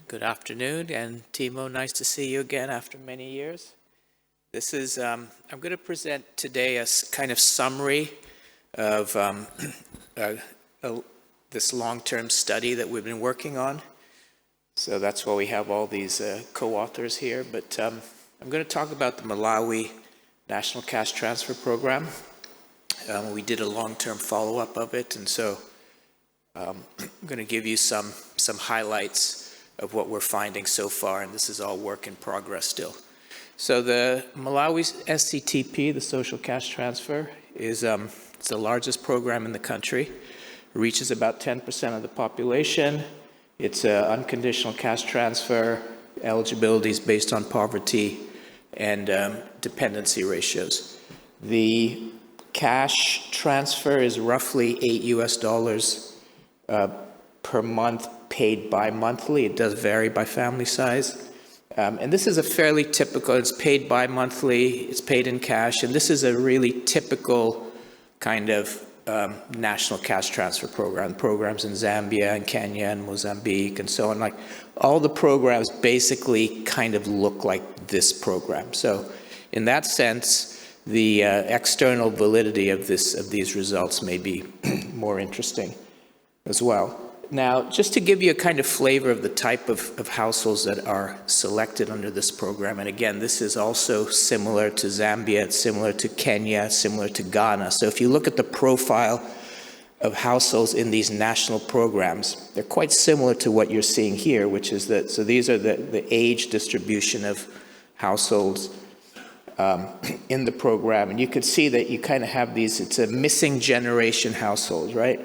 Good afternoon, and Timo, nice to see you again after many years. This is, I'm going to present today a kind of summary of this long-term study that we've been working on. So that's why we have all these co-authors here, but I'm going to talk about the Malawi National Cash Transfer Program. We did a long-term follow-up of it, and so I'm going to give you some highlights of what we're finding so far, and this is all work in progress still. So the Malawi SCTP, the Social Cash Transfer, is it's the largest program in the country. It reaches about 10% of the population. It's an unconditional cash transfer. Eligibility is based on poverty and dependency ratios. The cash transfer is roughly $8 per month, paid bi-monthly. It does vary by family size. And this is a fairly typical, it's paid bi-monthly, it's paid in cash, and this is a really typical kind of national cash transfer program. Programs in Zambia and Kenya and Mozambique and so on, like all the programs basically kind of look like this program. So in that sense, the external validity of these results may be more interesting as well. Now, just to give you a kind of flavor of the type of households that are selected under this program, and again, this is also similar to Zambia, it's similar to Kenya, similar to Ghana. So if you look at the profile of households in these national programs, they're quite similar to what you're seeing here, which is that, so these are the age distribution of households in the program. And you could see that you kind of have these, it's a missing generation household, right?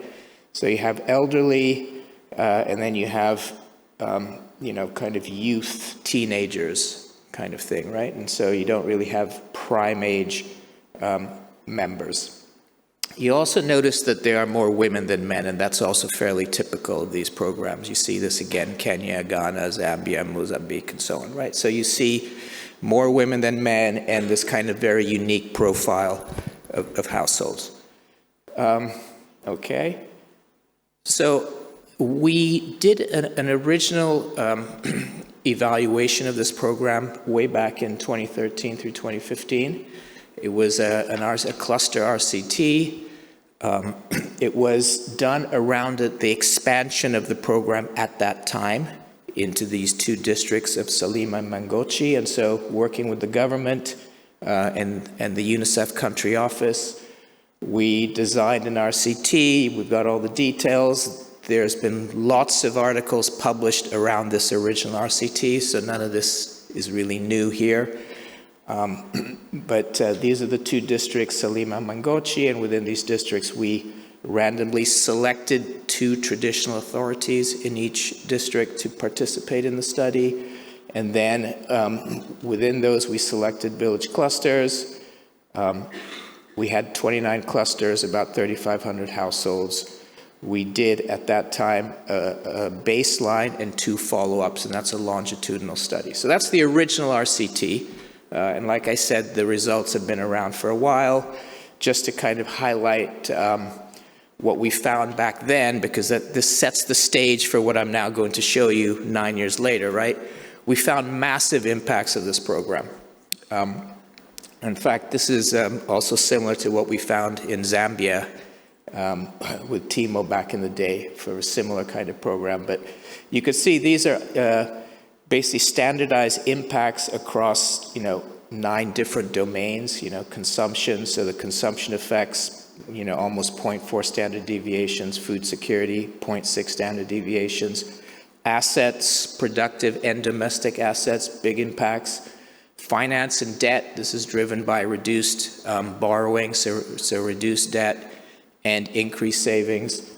So you have elderly, and then you have, kind of youth, teenagers kind of thing, right? And so you don't really have prime age members. You also notice that there are more women than men, and that's also fairly typical of these programs. You see this again, Kenya, Ghana, Zambia, Mozambique, and so on, right? So you see more women than men and this kind of very unique profile of households. Okay. So we did an original evaluation of this program way back in 2013 through 2015. It was a cluster RCT. It was done around the expansion of the program at that time into these two districts of Salima and Mangochi. And so working with the government and the UNICEF country office, we designed an RCT. We've got all the details. There's been lots of articles published around this original RCT, so none of this is really new here. But these are the two districts, Salima and Mangochi, and within these districts we randomly selected two traditional authorities in each district to participate in the study. And then within those we selected village clusters. We had 29 clusters, about 3,500 households. We did, at that time, a baseline and 2 follow-ups, and that's a longitudinal study. So that's the original RCT. And like I said, the results have been around for a while. Just to kind of highlight what we found back then, because this sets the stage for what I'm now going to show you 9 years later, right? We found massive impacts of this program. In fact, this is also similar to what we found in Zambia with Timo back in the day for a similar kind of program. But you could see these are basically standardized impacts across, 9 different domains, consumption. So the consumption affects, almost 0.4 standard deviations, food security, 0.6 standard deviations, assets, productive and domestic assets, big impacts. Finance and debt, this is driven by reduced borrowing, so reduced debt and increased savings.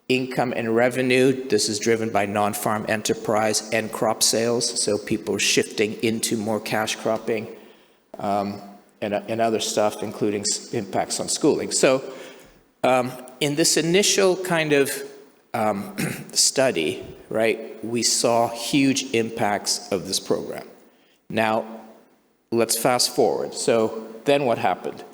Income and revenue, this is driven by non-farm enterprise and crop sales, so people are shifting into more cash cropping and other stuff, including impacts on schooling. So in this initial kind of study, right, we saw huge impacts of this program. Now, let's fast forward. So then what happened?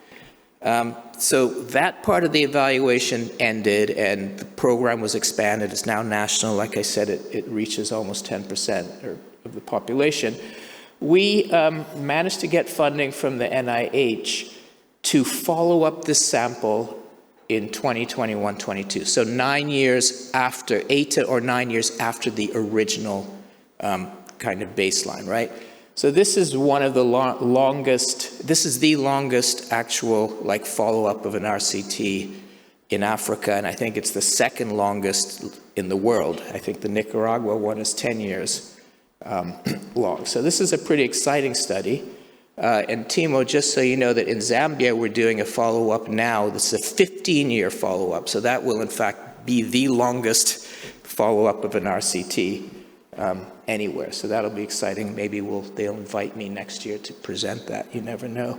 So that part of the evaluation ended, and the program was expanded. It's now national. Like I said, it reaches almost 10% of the population. We managed to get funding from the NIH to follow up this sample in 2021-22. So 9 years after, 8 or 9 years after the original kind of baseline, right? So this is one of the longest, this is the longest actual like follow-up of an RCT in Africa, and I think it's the second longest in the world. I think the Nicaragua one is 10 years long. So this is a pretty exciting study. And Timo, just so you know that in Zambia, we're doing a follow-up now. This is a 15-year follow-up. So that will, in fact, be the longest follow-up of an RCT anywhere. So that'll be exciting. Maybe they'll invite me next year to present that. You never know.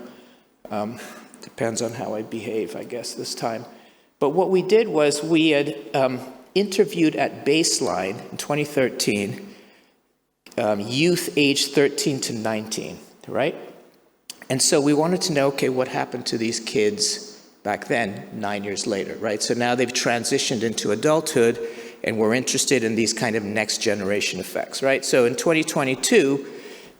Depends on how I behave, I guess, this time. But what we did was we had interviewed at baseline in 2013 youth aged 13 to 19, right? And so we wanted to know, okay, what happened to these kids back then, 9 years later, right? So now they've transitioned into adulthood, and we're interested in these kind of next generation effects, right? So in 2022,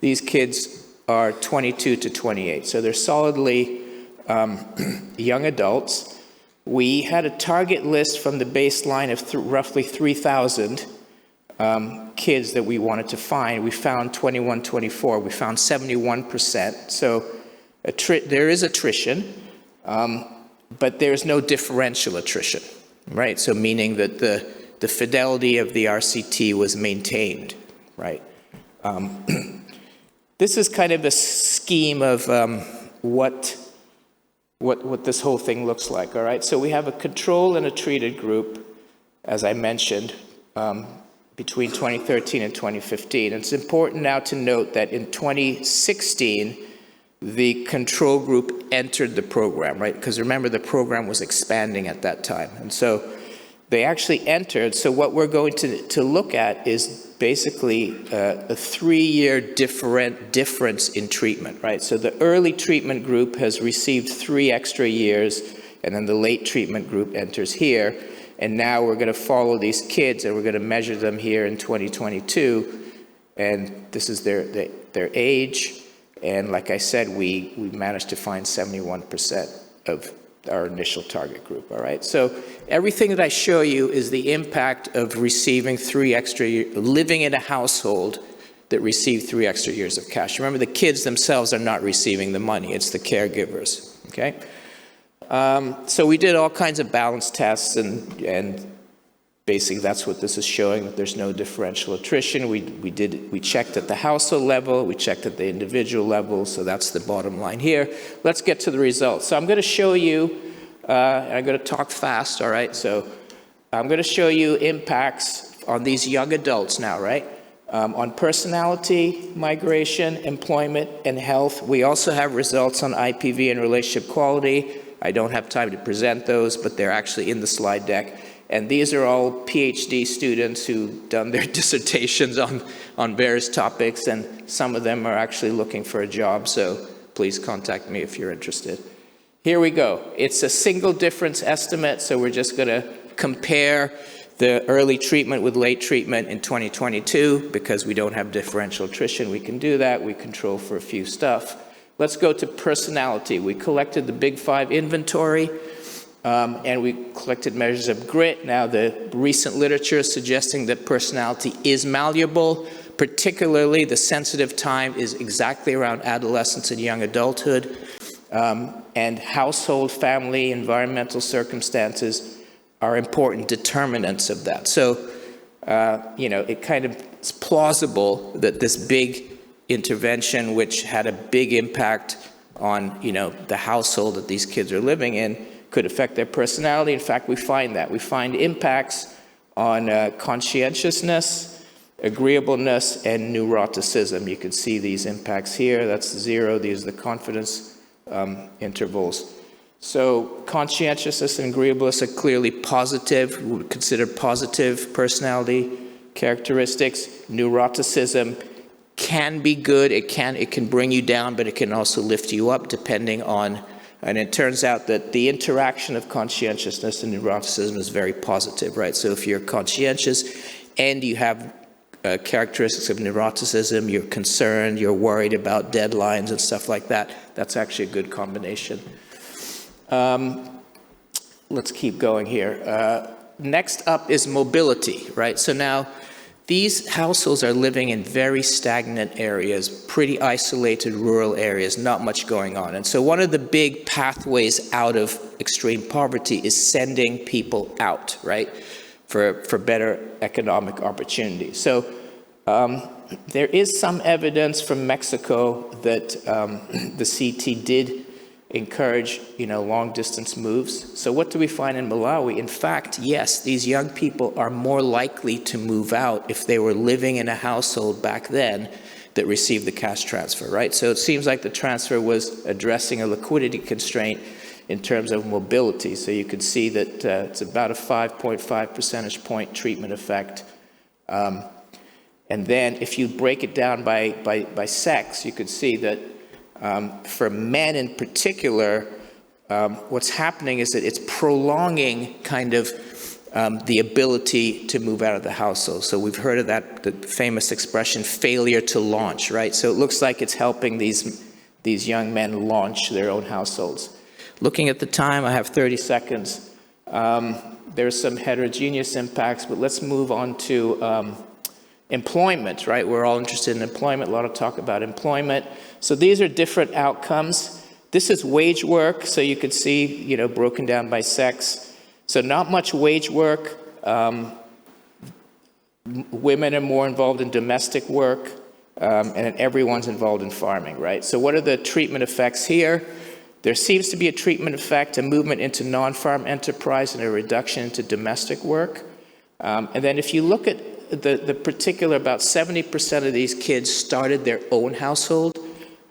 these kids are 22 to 28. So they're solidly young adults. We had a target list from the baseline of roughly 3,000 kids that we wanted to find. We found 21, 24. We found 71%. So there is attrition, but there's no differential attrition, right? So meaning that the fidelity of the RCT was maintained, right? This is kind of a scheme of what this whole thing looks like, all right? So we have a control and a treated group, as I mentioned, between 2013 and 2015. It's important now to note that in 2016, the control group entered the program, right? Because remember, the program was expanding at that time. And so they actually entered. So what we're going to look at is basically a 3-year difference in treatment, right? So the early treatment group has received 3 extra years, and then the late treatment group enters here. And now we're going to follow these kids, and we're going to measure them here in 2022. And this is their age. And like I said, we managed to find 71% of our initial target group, all right? So everything that I show you is the impact of receiving 3 extra years, living in a household that received 3 extra years of cash. Remember, the kids themselves are not receiving the money. It's the caregivers, okay? So we did all kinds of balance tests, and basically that's what this is showing, that there's no differential attrition. We checked at the household level, we checked at the individual level, so that's the bottom line here. Let's get to the results. So I'm going to show you, I'm going to talk fast, all right? So I'm going to show you impacts on these young adults now, right? On personality, migration, employment, and health. We also have results on IPV and relationship quality. I don't have time to present those, but they're actually in the slide deck. And these are all PhD students who've done their dissertations on various topics, and some of them are actually looking for a job, so please contact me if you're interested. Here we go. It's a single difference estimate, so we're just going to compare the early treatment with late treatment in 2022. Because we don't have differential attrition, we can do that. We control for a few stuff. Let's go to personality. We collected the Big 5 inventory, and we collected measures of grit. Now, the recent literature is suggesting that personality is malleable. Particularly, the sensitive time is exactly around adolescence and young adulthood. And household, family, environmental circumstances are important determinants of that. So, it kind of is plausible that this big intervention, which had a big impact on, the household that these kids are living in, could affect their personality. In fact, we find that. We find impacts on conscientiousness, agreeableness, and neuroticism. You can see these impacts here. That's 0. These are the confidence intervals. So conscientiousness and agreeableness are clearly positive. We would consider positive personality characteristics. Neuroticism can be good. It can bring you down, but it can also lift you up depending on And it turns out that the interaction of conscientiousness and neuroticism is very positive, right? So if you're conscientious and you have characteristics of neuroticism, you're concerned, you're worried about deadlines and stuff like that, that's actually a good combination. Let's keep going here. Next up is mobility, right? So now these households are living in very stagnant areas, pretty isolated rural areas, not much going on. And so one of the big pathways out of extreme poverty is sending people out, right, for better economic opportunities. So there is some evidence from Mexico that the CT did encourage, long-distance moves. So what do we find in Malawi? In fact, yes, these young people are more likely to move out if they were living in a household back then that received the cash transfer, right? So it seems like the transfer was addressing a liquidity constraint in terms of mobility. So you could see that it's about a 5.5 percentage point treatment effect. And then if you break it down by sex, you could see that for men in particular, what's happening is that it's prolonging kind of the ability to move out of the household. So we've heard of that, the famous expression, failure to launch, right? So it looks like it's helping these young men launch their own households. Looking at the time, I have 30 seconds. There's some heterogeneous impacts, but let's move on to employment, right? We're all interested in employment, a lot of talk about employment. So these are different outcomes. This is wage work, so you could see, broken down by sex. So not much wage work. Women are more involved in domestic work, and everyone's involved in farming, right? So what are the treatment effects here? There seems to be a treatment effect, a movement into non-farm enterprise and a reduction into domestic work. And then if you look at the particular, about 70% of these kids started their own household.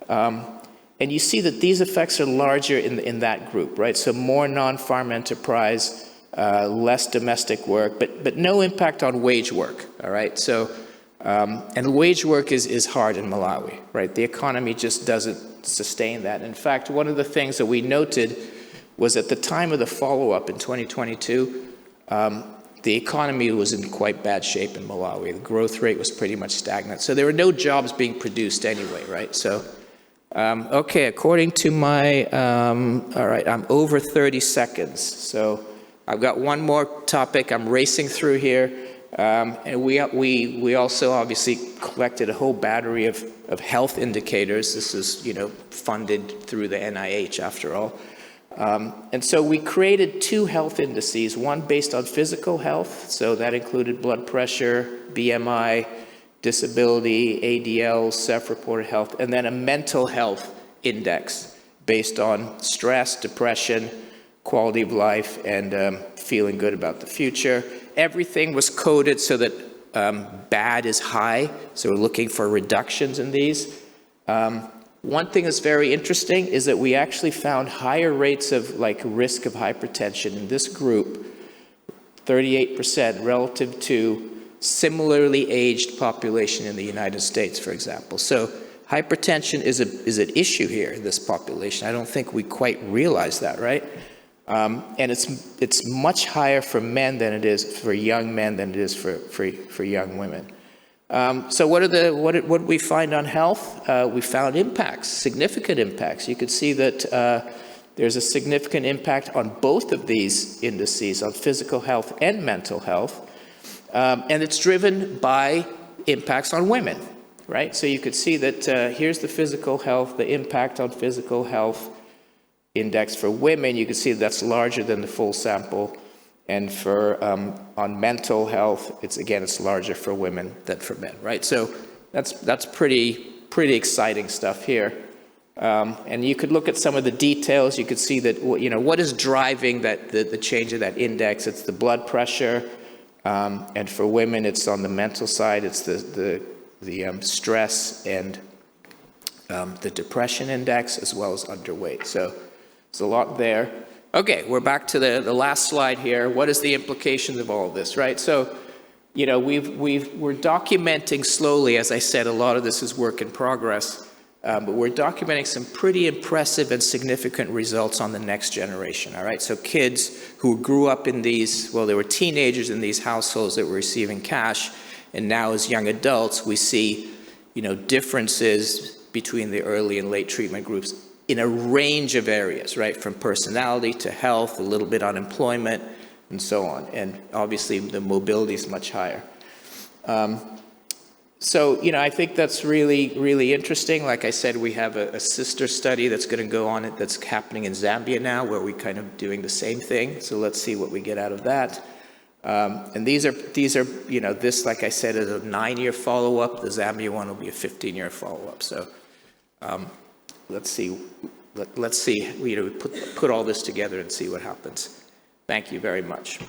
And you see that these effects are larger in that group, right? So more non-farm enterprise, less domestic work, but no impact on wage work, all right? So, and wage work is hard in Malawi, right? The economy just doesn't sustain that. In fact, one of the things that we noted was at the time of the follow-up in 2022, the economy was in quite bad shape in Malawi. The growth rate was pretty much stagnant. So there were no jobs being produced anyway, right? So, okay, according to my, all right, I'm over 30 seconds. So I've got one more topic I'm racing through here. And we also obviously collected a whole battery of health indicators. This is, funded through the NIH after all. And so we created two health indices, one based on physical health, so that included blood pressure, BMI, disability, ADL, self-reported health, and then a mental health index based on stress, depression, quality of life, and feeling good about the future. Everything was coded so that bad is high, so we're looking for reductions in these. One thing that's very interesting is that we actually found higher rates of risk of hypertension in this group, 38% relative to similarly aged population in the United States, for example. So hypertension is an issue here in this population. I don't think we quite realize that, right? And it's much higher for men than it is for young men than it is for young women. So what did we find on health? We found impacts, significant impacts. You could see that there's a significant impact on both of these indices, on physical health and mental health. And it's driven by impacts on women, right? So you could see that here's the physical health, the impact on physical health index for women. You can see that's larger than the full sample. And for on mental health, it's larger for women than for men, right? So that's pretty exciting stuff here. And you could look at some of the details. You could see that what is driving the change of that index. It's the blood pressure, and for women, it's on the mental side. It's the stress and the depression index, as well as underweight. So there's a lot there. Okay, we're back to the last slide here. What is the implications of all of this, right? So, we're documenting slowly. As I said, a lot of this is work in progress. but we're documenting some pretty impressive and significant results on the next generation, all right? So kids who grew up in these, well, they were teenagers in these households that were receiving cash, and now as young adults, we see, differences between the early and late treatment groups in a range of areas, right? From personality to health, a little bit on employment, and so on. And obviously, the mobility is much higher. So, I think that's really, really interesting. Like I said, we have a sister study that's going to go on, that's happening in Zambia now, where we're kind of doing the same thing. So let's see what we get out of that. And these are, this, like I said, is a 9-year follow-up. The Zambia one will be a 15-year follow-up. So let's see. Let's see. We put all this together and see what happens. Thank you very much.